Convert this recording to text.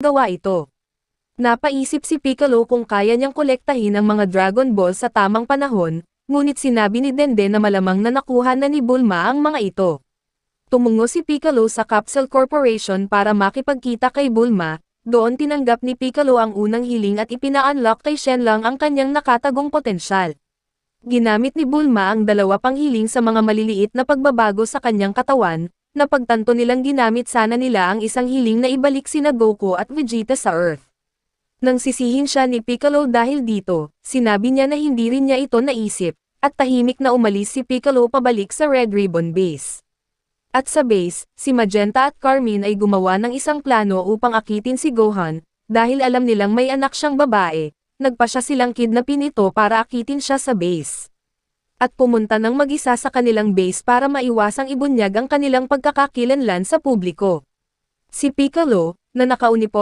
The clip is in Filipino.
gawa ito. Napaisip si Piccolo kung kaya niyang kolektahin ang mga Dragon Ball sa tamang panahon, ngunit sinabi ni Dende na malamang na nakuha na ni Bulma ang mga ito. Tumungo si Piccolo sa Capsule Corporation para makipagkita kay Bulma, doon tinanggap ni Piccolo ang unang hiling at ipina-unlock kay Shenlong ang kanyang nakatagong potensyal. Ginamit ni Bulma ang dalawa pang hiling sa mga maliliit na pagbabago sa kanyang katawan, na pagtanto nilang ginamit sana nila ang isang hiling na ibalik sina Goku at Vegeta sa Earth. Nang sisihin siya ni Piccolo dahil dito, sinabi niya na hindi rin niya ito naisip, at tahimik na umalis si Piccolo pabalik sa Red Ribbon Base. At sa base, si Magenta at Carmine ay gumawa ng isang plano upang akitin si Gohan, dahil alam nilang may anak siyang babae, nagpasya silang kidnapin ito para akitin siya sa base. At pumunta ng mag-isa sa kanilang base para maiwasang ibunyag ang kanilang pagkakakilanlan sa publiko. Si Piccolo, na nakauniforme